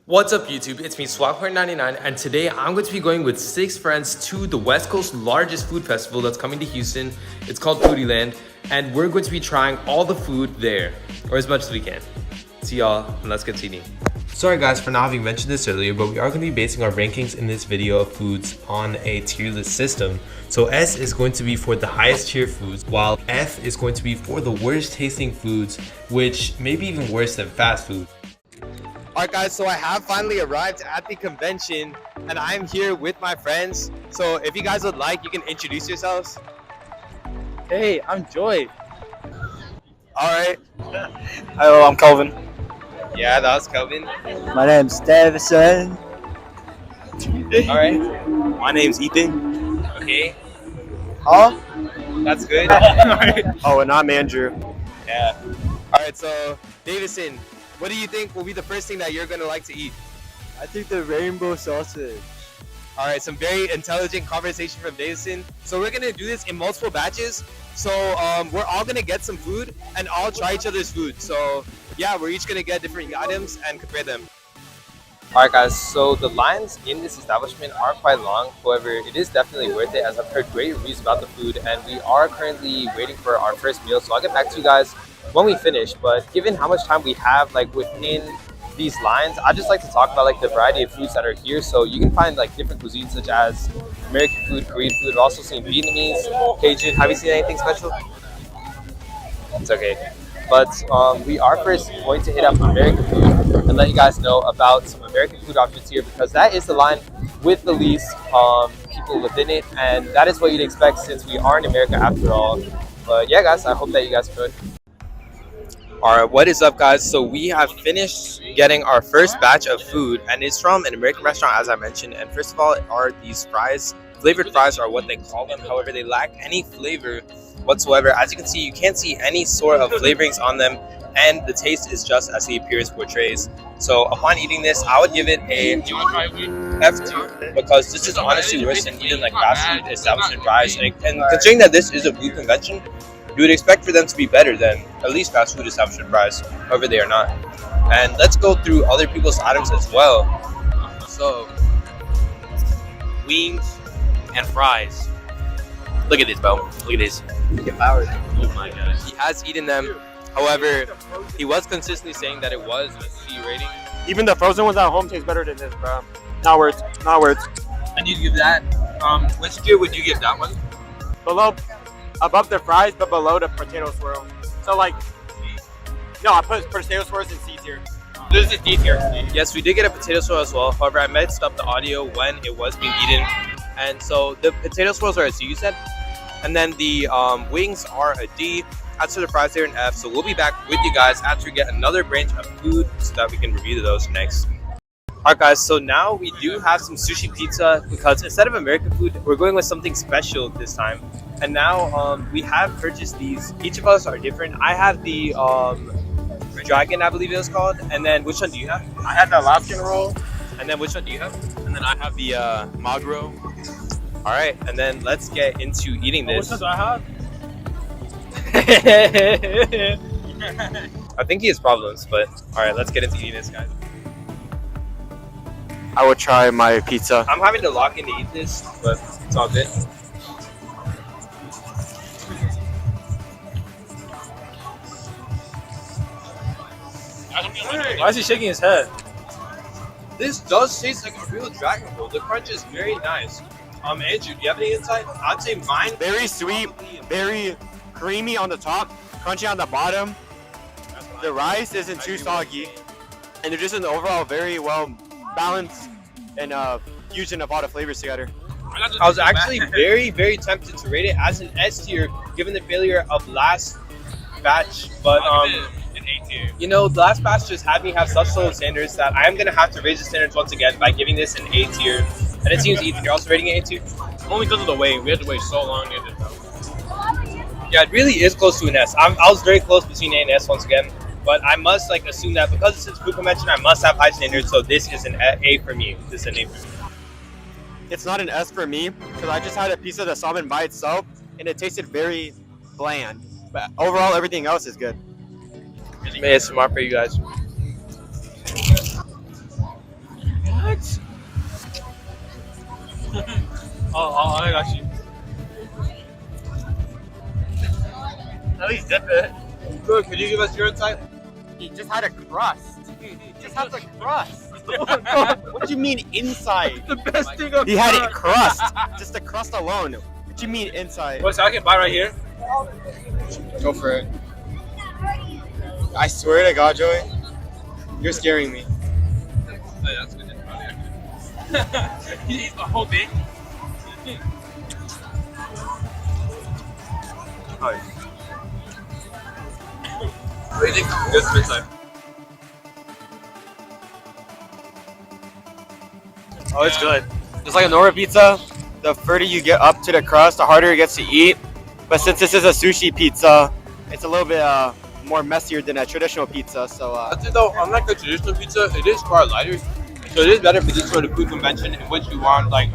What's up YouTube, it's me Swag99 and today I'm going to be going with 6 friends to the West Coast's largest food festival that's coming to Houston. It's called Foodieland and we're going to be trying all the food there, or as much as we can. See y'all and let's get eating. Sorry guys for not having mentioned this earlier, but we are going to be basing our rankings in this video of foods on a tier list system. So S is going to be for the highest tier foods, while F is going to be for the worst tasting foods, which may be even worse than fast food. Alright guys, so I have finally arrived at the convention and I'm here with my friends. So if you guys would like, you can introduce yourselves. Hey, I'm Joy. Alright. Hello, I'm Kelvin. Yeah, that was Kelvin. My name's Davison. Alright. My name's Ethan. Okay. Huh? That's good. Oh, and I'm Andrew. Yeah. Alright, so Davison, what do you think will be the first thing that you're gonna like to eat? I think the rainbow sausage. All right, some very intelligent conversation from Davison. So we're gonna do this in multiple batches. So we're all gonna get some food and all try each other's food. So yeah, we're each gonna get different items and compare them. All right guys, so the lines in this establishment are quite long. However, it is definitely worth it as I've heard great reviews about the food and we are currently waiting for our first meal. So I'll get back to you guys when we finish, but given how much time we have like within these lines, I just like to talk about like the variety of foods that are here. So you can find like different cuisines such as American food, Korean food. I've also seen Vietnamese, Cajun. Have you seen anything special? It's okay. But we are first going to hit up American food and let you guys know about some American food options here because that is the line with the least people within it, and that is what you'd expect since we are in America after all. But yeah guys, I hope that you guys enjoyed. Alright, what is up guys? So we have finished getting our first batch of food and it's from an American restaurant as I mentioned, and first of all are these fries. Flavored fries are what they call them, however they lack any flavor whatsoever. As you can see, you can't see any sort of flavorings on them and the taste is just as the appearance portrays. So upon eating this, I would give it a F2 because this is honestly worse than even like fast food establishment fries, and considering that this is a food convention, you would expect for them to be better than at least fast food establishment fries. However, they are not. And let's go through other people's items as well. So, wings and fries. Look at this, bro. Look at this. Oh my god. He has eaten them. However, he was consistently saying that it was a C rating. Even the frozen ones at home taste better than this, bro. Not words. Not words. And you'd give that, which tier would you give that one? Below, above the fries, but below the potato swirl. So like, no, I put potato swirls in C tier. This is D tier. Yes, we did get a potato swirl as well. However, I messed up the audio when it was being eaten. And so the potato swirls are a C, you said? And then the wings are a D. As for the fries, they're an F. So we'll be back with you guys after we get another branch of food so that we can review those next. Alright guys, so now we do have some sushi pizza because instead of American food, we're going with something special this time. And now we have purchased these. Each of us are different. I have the dragon, I believe it was called. And then which one do you have? I had the Alaskan roll. And then which one do you have? And then I have the magro. Alright, and then let's get into eating this. Which one do I have? I think he has problems, but alright, let's get into eating this, guys. I will try my pizza. I'm having to lock in to eat this, but it's all good. Why is he shaking his head? This does taste like a real dragon roll. The crunch is very nice. Andrew, do you have any insight? I'd say mine. Very sweet, very creamy on the top, crunchy on the bottom. The rice isn't too soggy, and they're just an overall very well balanced and fusion of all the flavors together. I was actually very tempted to rate it as an S tier given the failure of last batch, but you know, the last batch just had me have such low standards that I am gonna have to raise the standards once again by giving this an A tier. And it seems Ethan, you're also rating it A tier? Only because of the wait. We had to wait so long to get this out. Yeah, it really is close to an S. I was very close between A and S once again, but I must like assume that because this is food convention, I must have high standards. So this is an A for me. This is an A for me. It's not an S for me because I just had a piece of the salmon by itself and it tasted very bland. But overall, everything else is good. Made it smart for you guys. got you. At least dip it. Good. Could you give us your insight? He just had a crust. He just has a crust. What do you mean inside? The best thing of He had a crust. Just the crust alone. What do you mean inside? What's I can buy right here? Go for it. I swear to God, Joey, you're scaring me. Oh, yeah, that's good. He eats the whole thing. What do you think? Give some insight. Oh, it's good. Just like a normal pizza, the further you get up to the crust, the harder it gets to eat. But since this is a sushi pizza, it's a little bit more messier than a traditional pizza. So That's it though. Unlike the traditional pizza, it is far lighter. So it is better for this sort of food convention in which you want like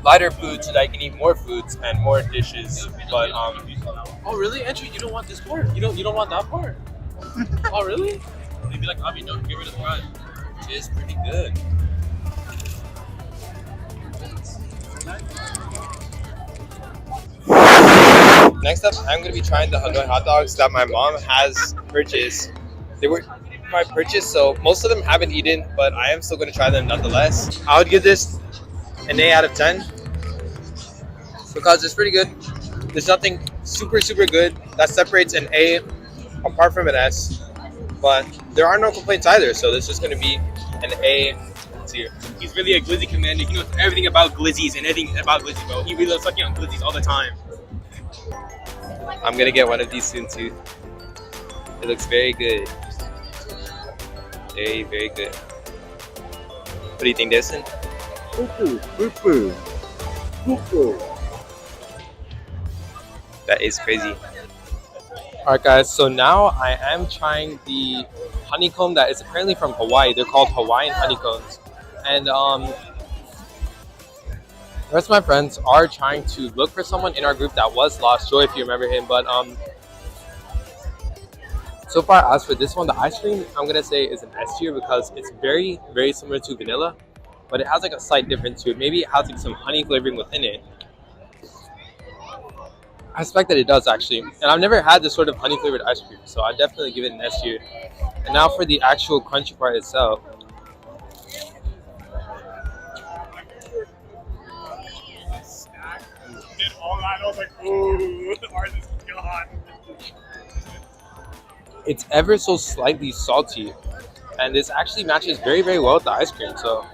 lighter food so that you can eat more foods and more dishes. But oh really, Entry? You don't want this part? You don't want that part? Oh really? They'd be like, Abby, don't get rid of the fries. It is pretty good. Next up, I'm going to be trying the Hanoi hot dogs that my mom has purchased. They were my purchase, so most of them haven't eaten, but I am still going to try them nonetheless. I would give this an 8 out of 10 because it's pretty good. There's nothing super good that separates an A apart from an S, but there are no complaints either, so this is going to be an A tier. He's really a glizzy commander. He knows everything about glizzies and everything about glizzy, bro. He really loves sucking on glizzies all the time. I'm going to get one of these soon too. It looks very good. Very good. What do you think, Destin? That is crazy. Alright guys, so now I am trying the honeycomb that is apparently from Hawaii. They're called Hawaiian honeycombs. And the rest of my friends are trying to look for someone in our group that was lost. Joy, if you remember him. But so far, as for this one, the ice cream, I'm going to say is an S tier because it's very similar to vanilla, but it has like a slight difference to it. Maybe it has like some honey flavoring within it. I suspect that it does actually. And I've never had this sort of honey flavored ice cream, so I definitely give it an S tier. And now for the actual crunchy part itself. I was like, ooh, ours is gone. It's ever so slightly salty, and this actually matches very well with the ice cream. So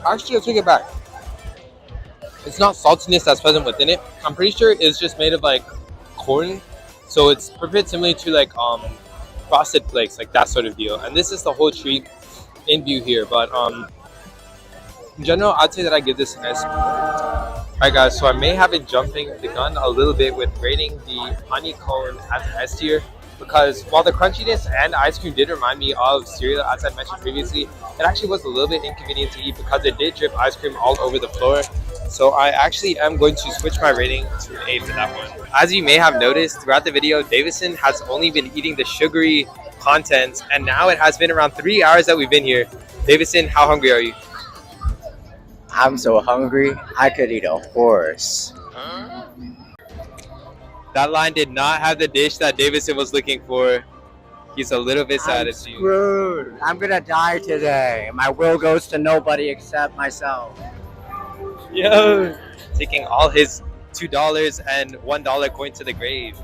actually, I'll take it back. It's not saltiness that's present within it. I'm pretty sure it's just made of like corn, so it's perfect similar to like frosted flakes, like that sort of deal. And this is the whole treat in view here, but in general, I'd say that I give this an S. Alright guys, so I may have been jumping the gun a little bit with rating the honeycomb as an S tier, because while the crunchiness and ice cream did remind me of cereal, as I mentioned previously, it actually was a little bit inconvenient to eat because it did drip ice cream all over the floor. So I actually am going to switch my rating to an A for that one. As you may have noticed throughout the video, Davison has only been eating the sugary contents, and now it has been around 3 hours that we've been here. Davison, how hungry are you? I'm so hungry, I could eat a horse. That line did not have the dish that Davison was looking for. He's a little bit sad at you. Screwed. I'm gonna die today. My will goes to nobody except myself. Yo, taking all his $2 and $1 coin to the grave.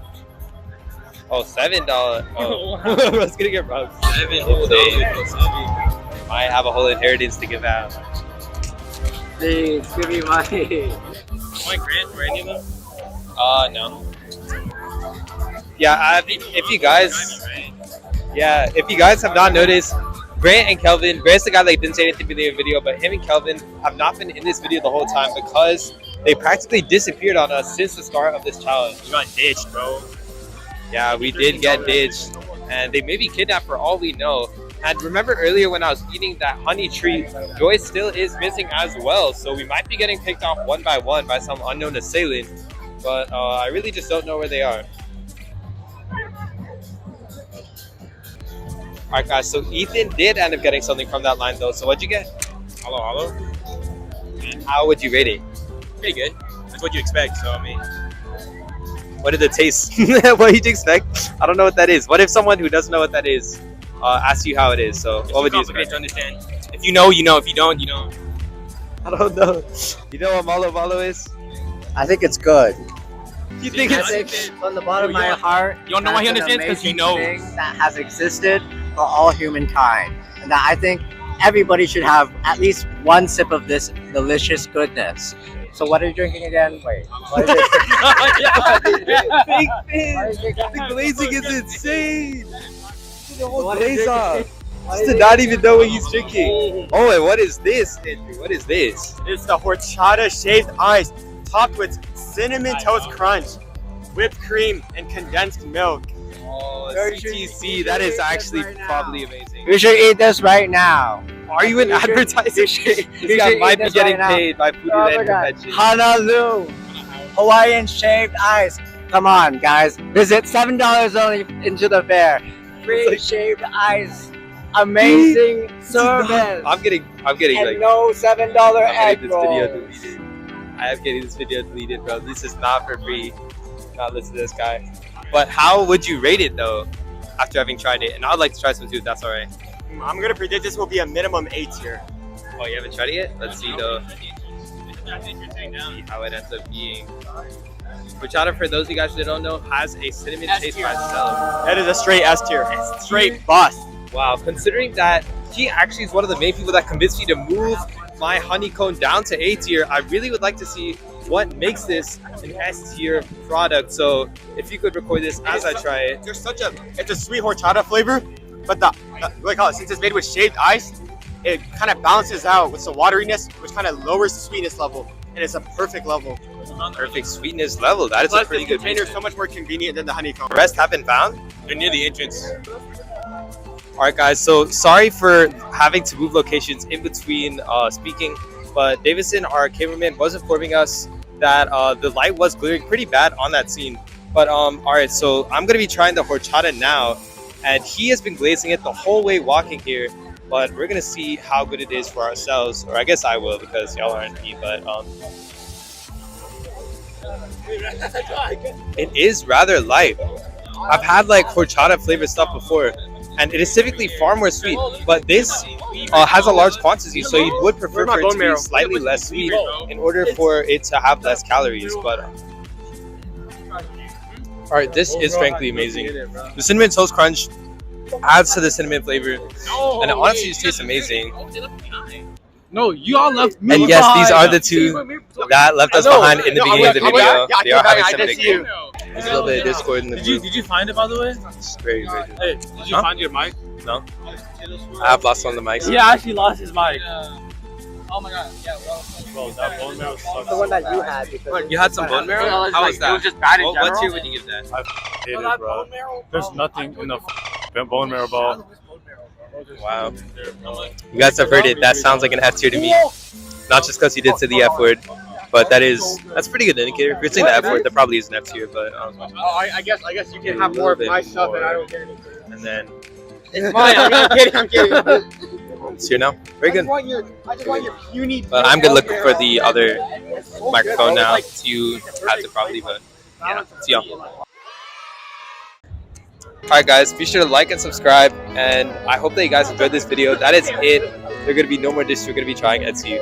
Oh, $7. Oh, I was gonna get robbed. $7 whole days. I have a whole inheritance to give out. Please give me money. My grant for any of them? No. Yeah, if you guys have not noticed, Grant and Kelvin, Grant's the guy that didn't say anything in the video, but him and Kelvin have not been in this video the whole time because they practically disappeared on us since the start of this challenge. You got ditched, bro. Yeah, we did get ditched, and they may be kidnapped for all we know. And remember earlier when I was eating that honey treat, Joy still is missing as well, so we might be getting picked off one by one by some unknown assailant, but I really just don't know where they are. All right, guys. So Ethan did end up getting something from that line, though. So what'd you get? Hello. And how would you rate it? Pretty good. That's what you expect. So I mean, What did it taste? What did you expect? I don't know what that is. What if someone who doesn't know what that is asks you how it is? So what would you expect? to understand. If you know, you know. If you don't, you know. I don't know. You know what malo malo is? I think it's good. You think I it's think from the bottom of my heart, You don't know why he that's an understands? 'Cause he amazing knows. thing that has existed for all humankind, and that I think everybody should have at least one sip of this delicious goodness. So what are you drinking again? Wait, what is it? big What fish? are you drinking? The glazing is insane. The whole What are you glaze off. drinking? What are Just you to not even know what he's drinking. Oh, and what is this, Andrew? What is this? It's the horchata shaved ice, topped with cinnamon toast crunch, whipped cream, and condensed milk. Oh, Very CTC. That is actually right now. probably amazing. You should eat this right now. Are you in You should- advertising? you should This guy eat might be this getting right now. paid by Oh my Foodieland God. Convention. Honolulu, Hawaiian shaved ice. Come on, guys. Visit $7 only into the fair. Free It's like- shaved ice. Amazing service. I'm getting and like no $7 I'm egg getting this video rolls. deleted. I am getting this video deleted, bro. This is not for free. Not listen to this guy. But how would you rate it though, after having tried it? And I'd like to try some too. If that's all right. I'm gonna predict this will be a minimum A tier. Oh, you haven't tried it yet? Let's see though. See how it ends up being. Horchata, for those of you guys that don't know, has a cinnamon taste by itself. That is a straight S tier. Straight bust. Wow, considering that he actually is one of the main people that convinced me to move my honeycomb down to A tier, I really would like to see what makes this an S tier product. So if you could record this as I try it. It's a sweet horchata flavor, but since it's made with shaved ice, it kind of balances out with the wateriness, which kind of lowers the sweetness level, and it's a perfect level. Perfect sweetness level. That is a Plus, pretty the good container is mix. so much more convenient than the honeycomb. The rest have been found. They're near the entrance. All right, guys. So sorry for having to move locations in between speaking, but Davison, our cameraman, was informing us that the light was glaring pretty bad on that scene. But all right, so I'm gonna be trying the horchata now, and he has been glazing it the whole way walking here. But we're gonna see how good it is for ourselves, or I guess I will because y'all aren't me. But it is rather light. I've had like horchata flavored stuff before, and it is typically far more sweet. But this has a large quantity, so you would prefer for it to be slightly less sweet in order for it to have less calories. But all right, this is frankly amazing. The cinnamon toast crunch adds to the cinnamon flavor, and it honestly just tastes amazing. No, you all left me And yes, these are the two that left us behind in the beginning of the video. They are having some big game. There's a little bit of Discord in the group. Did you find it by the way? It's very, very good. Hey, did you Huh? find your mic? No, I have lost on the mics. He actually lost his mic. Oh my god, yeah, Bro, that bone marrow sucks. The one that you had. Because You had some bone marrow? How was that? It was just bad in What general. tier would you give that? Hate it, bro. There's nothing in the bone marrow ball. Wow. You guys have heard it. That sounds like an F tier to me. Not just because you did say the F word, but that's a pretty good indicator. If you're saying the F word, that probably is an F tier. But I guess you can have more of my stuff, and I don't care. and then It's fine. I'm kidding. it's here now. Very good. I just want your puny. But I'm good looking for the other microphone now. It's you has it probably, but yeah, see y'all. Alright guys, be sure to like and subscribe, and I hope that you guys enjoyed this video. That is it. There are going to be no more dishes we're going to be trying. And see you.